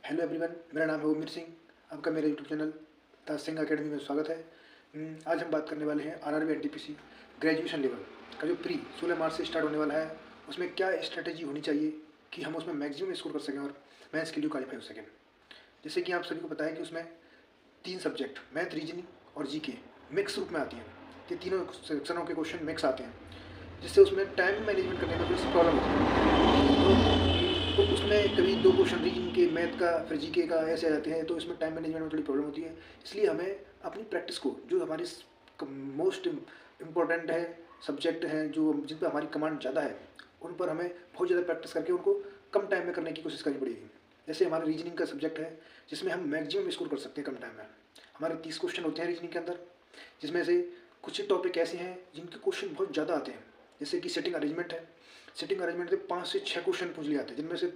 Hello everyone, मेरा नाम है उमेर सिंह। आपका मेरे यूट्यूब चैनल ताज सिंह अकेडमी में स्वागत है। आज हम बात करने वाले हैं आरआरबी एनटीपीसी ग्रेजुएशन लेवल का जो प्री 16 मार्च से स्टार्ट होने वाला है, उसमें क्या स्ट्रेटेजी होनी चाहिए कि हम उसमें मैक्सिमम स्कोर कर सकें और मेंस के लिए क्वालिफाई हो सकें। जैसे कि आप सभी को पता है कि उसमें 3 सब्जेक्ट मैथ, रीजनिंग और जीके मिक्स रूप में आती हैं। ये तीनों सेक्शनों के क्वेश्चन मिक्स आते हैं, जिससे उसमें टाइम मैनेजमेंट करने में थोड़ी प्रॉब्लम होती है। तो उसमें कभी 2 क्वेश्चन रीजनिंग के, मैथ का, फिर जीके का ऐसे आ जाते हैं, तो इसमें टाइम मैनेजमेंट में थोड़ी प्रॉब्लम होती है। इसलिए हमें अपनी प्रैक्टिस को, जो हमारी मोस्ट इम्पोर्टेंट है सब्जेक्ट हैं, जो जिन पर हमारी कमांड ज़्यादा है, उन पर हमें बहुत ज़्यादा प्रैक्टिस करके उनको कम टाइम में करने की कोशिश करनी पड़ेगी। जैसे हमारा रीजनिंग का सब्जेक्ट है, जिसमें हम मैक्सिमम स्कोर कर सकते हैं कम टाइम में। हमारे 30 क्वेश्चन होते हैं रीजनिंग के अंदर, जिसमें से कुछ टॉपिक ऐसे हैं जिनके क्वेश्चन बहुत ज़्यादा आते हैं। जैसे कि सेटिंग अरेंजमेंट है। सेटिंग अरेंजमेंट से 5 से 6 क्वेश्चन पूछ लिए आते हैं, जिनमें से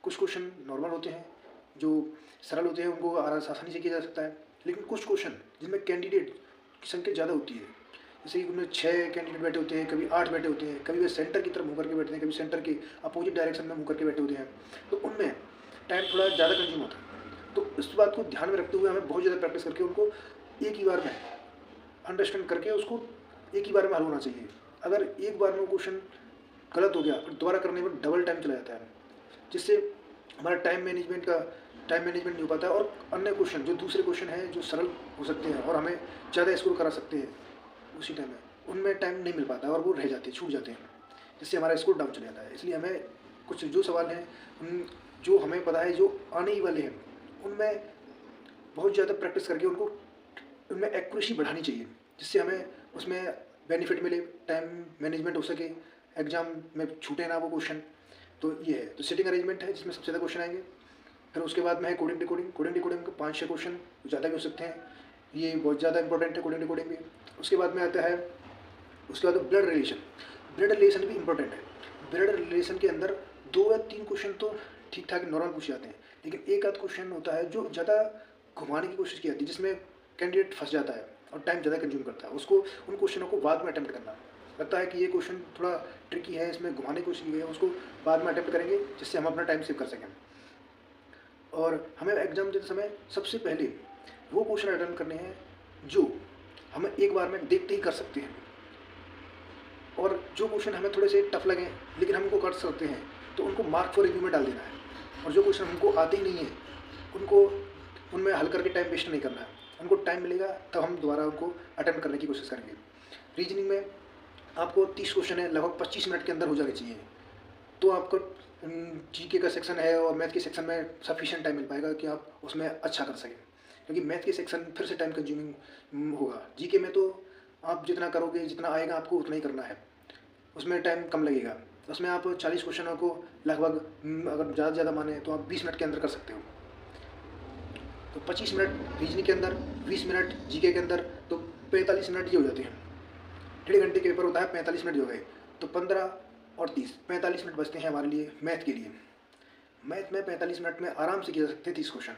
कुछ क्वेश्चन नॉर्मल होते हैं, जो सरल होते हैं, उनको आसानी से किया जा सकता है। लेकिन कुछ क्वेश्चन जिनमें कैंडिडेट की संख्या ज़्यादा होती है, जैसे कि उनमें 6 कैंडिडेट बैठे होते हैं, कभी 8 बैठे होते हैं, कभी वे सेंटर की तरफ मुँह करके बैठते हैं, कभी सेंटर के अपोजिट डायरेक्शन में मुँह करके बैठे होते हैं, तो उनमें टाइम थोड़ा ज़्यादा कंज्यूम होता है। तो इस बात को ध्यान में रखते हुए हमें बहुत ज़्यादा प्रैक्टिस करके उनको एक ही बार में अंडरस्टैंड करके उसको एक ही बार में हल होना चाहिए। अगर एक बार में वो क्वेश्चन गलत हो गया, फिर दोबारा करने में डबल टाइम चला जाता है, जिससे हमारा टाइम मैनेजमेंट नहीं हो पाता है। और अन्य क्वेश्चन जो दूसरे क्वेश्चन हैं, जो सरल हो सकते हैं और हमें ज़्यादा स्कोर करा सकते हैं उसी टाइम में, उनमें टाइम नहीं मिल पाता और वो रह जाते हैं, छूट जाते हैं, जिससे हमारा स्कोर डाउन चला जाता है। इसलिए हमें कुछ जो सवाल हैं, जो हमें पता है जो आने ही वाले हैं, उनमें बहुत ज़्यादा प्रैक्टिस करके उनको उनमें एक्यूरेसी बढ़ानी चाहिए, जिससे हमें उसमें बेनिफिट मिले, टाइम मैनेजमेंट हो सके, एग्जाम में छूटे ना वो क्वेश्चन। तो ये है। तो सेटिंग अरेंजमेंट है, जिसमें सबसे ज़्यादा क्वेश्चन आएंगे। फिर उसके बाद में है कोडिंग डिकोडिंग। कोडिंग डिकोडिंग के 5-6 क्वेश्चन ज़्यादा भी हो सकते हैं, ये बहुत ज़्यादा इंपॉर्टेंट है कोडिंग डिकोडिंग भी। उसके बाद में आता है, उसके बाद ब्लड रिलेशन। ब्लड रिलेशन भी इंपॉर्टेंट है। ब्लड रिलेशन के अंदर 2 या 3 क्वेश्चन तो ठीक ठाक नॉर्मल पूछे जाते हैं, लेकिन एक आध क्वेश्चन होता है जो ज़्यादा घुमाने की कोशिश की जाती है, जिसमें कैंडिडेट फंस जाता है और टाइम ज़्यादा कंज्यूम करता है। उसको उन क्वेश्चनों को बाद में अटेम्प्ट करना लगता है कि ये क्वेश्चन थोड़ा ट्रिकी है, इसमें घुमाने की कोशिश की गई है, उसको बाद में अटेम्प्ट करेंगे, जिससे हम अपना टाइम सेव कर सकें। और हमें एग्जाम देते समय सबसे पहले वो क्वेश्चन अटेम्प्ट करने हैं जो हमें एक बार में देखते ही कर सकते हैं, और जो क्वेश्चन हमें थोड़े से टफ लगें लेकिन हम उनको कर सकते हैं, तो उनको मार्क फॉर रिव्यू में डाल देना है। और जो क्वेश्चन हमको आते ही नहीं है, उनको उनमें हल करके टाइम वेस्ट नहीं करना है। उनको टाइम मिलेगा तब हम दोबारा उनको अटेम्प्ट करने की कोशिश करेंगे। रीजनिंग में आपको 30 क्वेश्चन है, लगभग 25 मिनट के अंदर हो जाने चाहिए, तो आपको जीके का सेक्शन है और मैथ के सेक्शन में सफिशिएंट टाइम मिल पाएगा कि आप उसमें अच्छा कर सकें। क्योंकि मैथ के सेक्शन फिर से टाइम कंज्यूमिंग होगा। जीके में तो आप जितना करोगे, जितना आएगा आपको उतना ही करना है, उसमें टाइम कम लगेगा। उसमें आप 40 क्वेश्चनों को लगभग अगर ज़्यादा से ज़्यादा माने तो आप 20 मिनट के अंदर कर सकते हो। तो 25 मिनट रीजनिंग के अंदर, 20 मिनट जीके के अंदर, तो 45 मिनट ये हो जाते हैं। 1.5 घंटे के पेपर होता है, 45 मिनट हो गए, तो 15 और 30, 45 मिनट बचते हैं हमारे लिए मैथ के लिए। मैथ में 45 मिनट में आराम से किया जा सकते हैं 30 क्वेश्चन।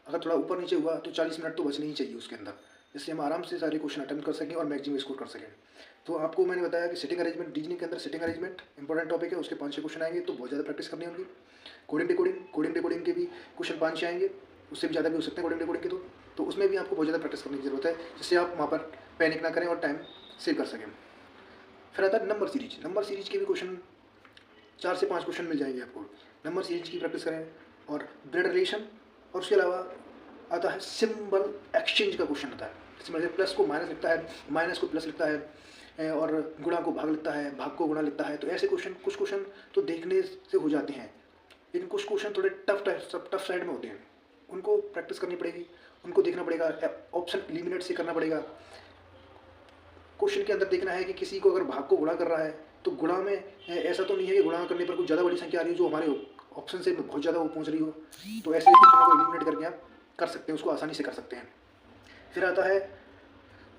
अगर थोड़ा ऊपर नीचे हुआ तो 40 मिनट तो बचने ही चाहिए उसके अंदर, जिससे हम आराम से सारे क्वेश्चन अटेम्प्ट कर सकें और मैक्सिमम स्कोर कर सकें। तो आपको मैंने बताया कि सेटिंग अरेंजमेंट, रीजनिंग के अंदर सेटिंग अरेंजमेंट इंपॉर्टेंट टॉपिक है, उसके 5-6 क्वेश्चन आएंगे, तो बहुत ज़्यादा प्रैक्टिस करनी होगी। कोडिंग डिकोडिंग के भी क्वेश्चन 5-6 आएंगे, उससे भी ज़्यादा भी हो सकते हैं कोडिंग डिकोडिंग के, तो उसमें भी आपको बहुत ज़्यादा प्रैक्टिस करने की जरूरत है, जिससे आप वहाँ पर पैनिक ना करें और टाइम सेव कर सकें। फिर आता है नंबर सीरीज। नंबर सीरीज के भी क्वेश्चन 4 से 5 क्वेश्चन मिल जाएंगे आपको। नंबर सीरीज की प्रैक्टिस करें। और ब्लड रिलेशन, और उसके अलावा आता है सिंबल एक्सचेंज का क्वेश्चन आता है, जिसमें प्लस को माइनस लिखता है, माइनस को प्लस लिखता है, और गुणा को भाग लिखता है, भाग को गुणा लिखता है। तो ऐसे क्वेश्चन, कुछ क्वेश्चन तो देखने से हो जाते हैं, लेकिन कुछ क्वेश्चन थोड़े टफ साइड में होते हैं, उनको प्रैक्टिस करनी पड़ेगी, उनको देखना पड़ेगा, ऑप्शन एलिमिनेट से करना पड़ेगा। क्वेश्चन के अंदर देखना है कि किसी को अगर भाग को गुणा कर रहा है, तो गुणा में ऐसा तो नहीं है कि गुणा करने पर कुछ ज़्यादा बड़ी संख्या आ रही हो जो हमारे ऑप्शन से बहुत ज़्यादा वो पहुँच रही हो, तो ऐसे क्वेश्चनों को एलिमिनेट करके आप कर सकते हैं, उसको आसानी से कर सकते हैं। फिर आता है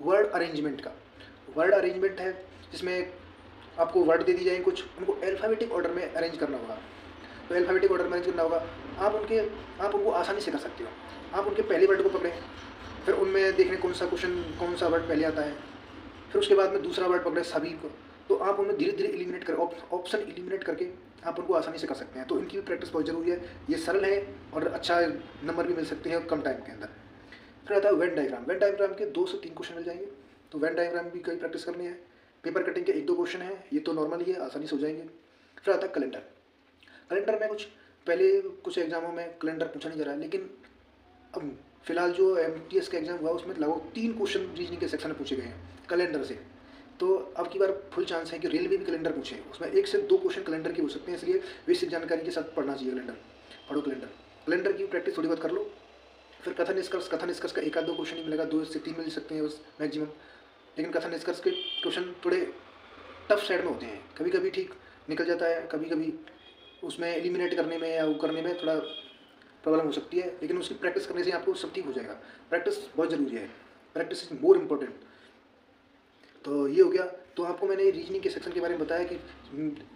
वर्ड अरेंजमेंट का। वर्ड अरेंजमेंट है, जिसमें आपको वर्ड दे दी जाएंगे कुछ, उनको अल्फ़ाबेटिक ऑर्डर में अरेंज करना होगा। तो अल्फ़ाबेटिक ऑर्डर में अरेंज करना होगा, आप उनको आसानी से कर सकते हो। आप उनके पहले वर्ड को पकड़ें, फिर उनमें देखें कौन सा वर्ड पहले आता है, फिर उसके बाद में दूसरा वर्ड पकड़े सभी को, तो आप उन्हें धीरे धीरे एलिमिनेट कर ऑप्शन एलिमिनेट करके आप उनको आसानी से कर सकते हैं। तो इनकी भी प्रैक्टिस बहुत ज़रूरी है। ये सरल है और अच्छा नंबर भी मिल सकते हैं कम टाइम के अंदर। फिर आता है वेन डायग्राम। वेन डायग्राम के 2 से 3 क्वेश्चन मिल जाएंगे, तो वेन डायग्राम भी कई प्रैक्टिस करनी है। पेपर कटिंग के 1-2 क्वेश्चन है, ये तो नॉर्मल ही है, आसानी से हो जाएंगे। फिर आता है कैलेंडर। कैलेंडर में कुछ एग्जामों में कैलेंडर पूछा नहीं जा रहा है, लेकिन अब फिलहाल जो MTS का एग्जाम हुआ उसमें लगभग 3 क्वेश्चन रीजनिंग के सेक्शन में पूछे गए हैं कैलेंडर से। तो अब की बार फुल चांस है कि रेलवे भी कैलेंडर पूछे, उसमें 1 से 2 क्वेश्चन कैलेंडर के हो सकते हैं, इसलिए बेसिक जानकारी के साथ पढ़ना चाहिए कैलेंडर। पढ़ो कैलेंडर, कैलेंडर की प्रैक्टिस थोड़ी बहुत कर लो। फिर कथन निष्कर्ष का 1-2 क्वेश्चन ही मिलेगा, 2 से 3 मिल सकते हैं बस मैक्सिमम। लेकिन कथन निष्कर्ष के क्वेश्चन थोड़े टफ साइड में होते हैं, कभी कभी ठीक निकल जाता है, कभी कभी उसमें एलिमिनेट करने में या वो करने में थोड़ा प्रॉब्लम हो सकती है, लेकिन उसकी प्रैक्टिस करने से आपको सब ठीक हो जाएगा। प्रैक्टिस बहुत ज़रूरी है, प्रैक्टिस इज मोर इम्पोर्टेंट। तो ये हो गया। तो आपको मैंने रीजनिंग के सेक्शन के बारे में बताया कि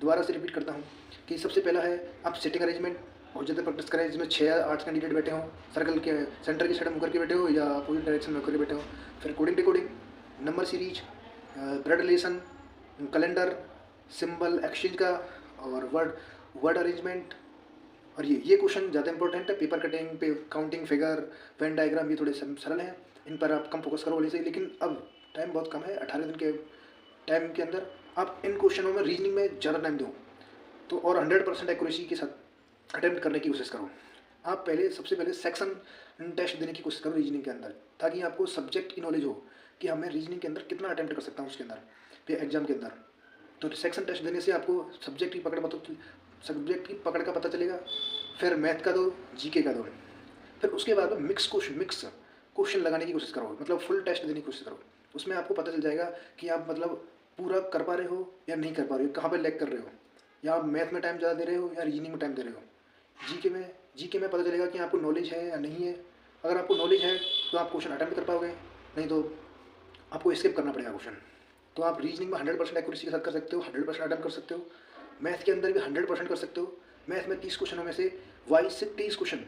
दोबारा से रिपीट करता हूँ कि सबसे पहला है आप सिटिंग अरेंजमेंट बहुत ज़्यादा प्रैक्टिस करें, जिसमें 6 या 8 कैंडिडेट बैठे हों, सर्कल के सेंटर की साइड में होकर के बैठे हो या अपोजिट डायरेक्शन में होकर के बैठे हो। फिर coding decoding, number series, blood relation, calendar, symbol exchange का और वर्ड अरेंजमेंट। और ये क्वेश्चन ज़्यादा इंपॉर्टेंट है। पेपर कटिंग पे काउंटिंग फिगर, वेन डायग्राम ये थोड़े सरल हैं, इन पर आप कम फोकस करो वाले से। लेकिन अब टाइम बहुत कम है, 18 दिन के टाइम के अंदर आप इन क्वेश्चनों में रीजनिंग में ज़्यादा टाइम दो तो और 100% एक्यूरेसी के साथ अटेम्प्ट करने की कोशिश करो। आप सबसे पहले सेक्शन टेस्ट देने की कोशिश करो रीजनिंग के अंदर, ताकि आपको सब्जेक्ट की नॉलेज हो कि हमें रीजनिंग के अंदर कितना अटेम्प्ट कर सकता हूँ उसके अंदर एग्जाम के अंदर। तो सेक्शन टेस्ट देने से आपको सब्जेक्ट की पकड़ का पता चलेगा। फिर मैथ का दो, जीके का दो। फिर उसके बाद में मिक्स क्वेश्चन लगाने की कोशिश करो, मतलब फुल टेस्ट देने की कोशिश करो। उसमें आपको पता चल जाएगा कि आप मतलब पूरा कर पा रहे हो या नहीं कर पा रहे हो, कहाँ पर लैग कर रहे हो, या आप मैथ में टाइम ज़्यादा दे रहे हो या रीजनिंग में टाइम दे रहे हो। जीके में पता चलेगा कि आपको नॉलेज है या नहीं है। अगर आपको नॉलेज है तो आप क्वेश्चन अटेम्प्ट कर पाओगे, नहीं तो आपको स्किप करना पड़ेगा क्वेश्चन। तो आप रीजनिंग में 100% एक्यूरेसी के साथ कर सकते हो, 100% अटेम्प्ट कर सकते हो। मैथ के अंदर भी 100% कर सकते हो। मैथ में 30 क्वेश्चनों में से 22 से 23 क्वेश्चन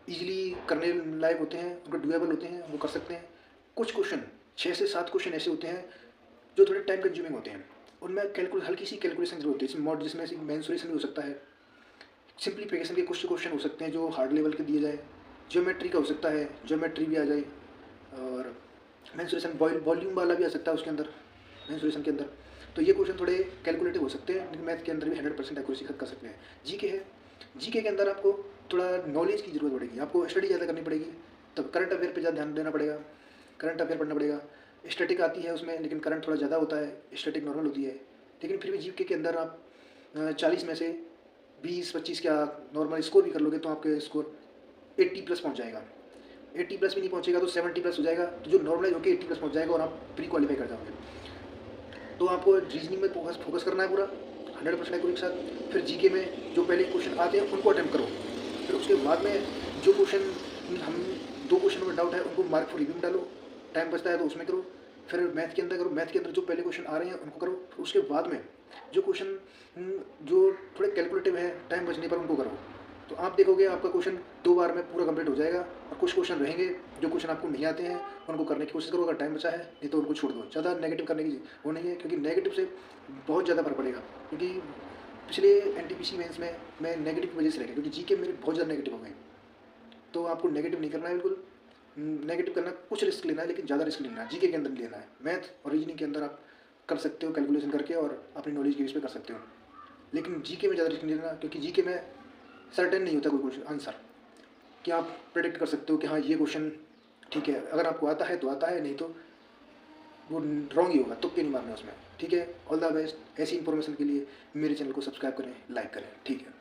ईजिली करने लायक होते हैं, उनको डुएबल होते हैं, वो कर सकते हैं। कुछ क्वेश्चन 6 से 7 क्वेश्चन ऐसे होते हैं जो थोड़े टाइम कंज्यूमिंग होते हैं, उनमें हल्की सी कैलकुलेशन जरूर होती है, जिसमें से मेंसुरेशन भी हो सकता है, सिंप्लीफिकेशन के कुछ क्वेश्चन हो सकते हैं जो हार्ड लेवल के दिए जाए, ज्योमेट्री का हो सकता है, ज्योमेट्री भी आ जाए, और मेंसुरेशन वॉल्यूम वाला भी आ सकता है उसके अंदर, मेंसुरेशन के अंदर। तो ये क्वेश्चन थोड़े कैलकुलेटिव हो सकते हैं, लेकिन मैथ के अंदर भी 100% एक्यूरेसी कर सकते हैं। जीके है, जीके के अंदर आपको थोड़ा नॉलेज की ज़रूरत पड़ेगी, आपको स्टडी ज़्यादा करनी पड़ेगी, तब करंट अफेयर पे ज़्यादा ध्यान देना पड़ेगा, करंट अफेयर पढ़ना पड़ेगा। स्टैटिक आती है उसमें, लेकिन करंट थोड़ा ज़्यादा होता है, स्टैटिक नॉर्मल होती है। लेकिन फिर भी जीके के अंदर आप 40 में से 20-25 का नॉर्मल स्कोर भी कर लोगे तो आपके स्कोर 80+ पहुँच जाएगा। 80+ भी नहीं पहुँचेगा तो 70+ हो जाएगा, तो जो नॉर्मलाइज होकर 80+ पहुँच जाएगा और आप प्री क्वालिफाई कर जाओगे। तो आपको रीजनिंग में फोकस करना है पूरा 100% एक्यूरेट के साथ। फिर जीके में जो पहले क्वेश्चन आते हैं उनको अटेम्प्ट करो। फिर उसके बाद में जो क्वेश्चन हम 2 क्वेश्चनों में डाउट है उनको मार्क फॉर रिव्यू में डालो, टाइम बचता है तो उसमें करो। फिर मैथ के अंदर करो, मैथ के अंदर जो पहले क्वेश्चन आ रहे हैं उनको करो। फिर उसके बाद में जो क्वेश्चन जो थोड़े कैलकुलेटिव है, टाइम बचने पर उनको करो। तो आप देखोगे आपका क्वेश्चन 2 बार में पूरा कंप्लीट हो जाएगा। और कुछ क्वेश्चन रहेंगे जो क्वेश्चन आपको नहीं आते हैं उनको करने की कोशिश करो अगर टाइम बचा है, नहीं तो उनको छोड़ दो। ज़्यादा नेगेटिव करने की वो नहीं है, क्योंकि नेगेटिव से बहुत ज़्यादा फर्क पड़ेगा। क्योंकि पिछले NTPC मेंस में मैं नेगेटिव की वजह से रह गया, क्योंकि जीके मेरे बहुत ज़्यादा नेगेटिव हो गए। तो आपको नेगेटिव नहीं करना है, बिल्कुल नेगेटिव करना, कुछ रिस्क लेना है लेकिन ज़्यादा रिस्क लेना है, जीके के अंदर लेना है। मैथ और रीजनिंग के अंदर आप कर सकते हो कैलकुलेशन करके और अपनी नॉलेज के बेस पे कर सकते हो, लेकिन जीके में ज़्यादा रिस्क नहीं लेना, क्योंकि जीके में सर्टेन नहीं होता कोई क्वेश्चन आंसर कि आप प्रेडिक्ट कर सकते हो कि हाँ ये क्वेश्चन ठीक है, अगर आपको आता है तो आता है, नहीं तो वो रॉन्ग ही होगा, तुक्के नहीं मारना उसमें। ठीक है, ऑल द बेस्ट। ऐसी इन्फॉर्मेशन के लिए मेरे चैनल को सब्सक्राइब करें, लाइक करें। ठीक है।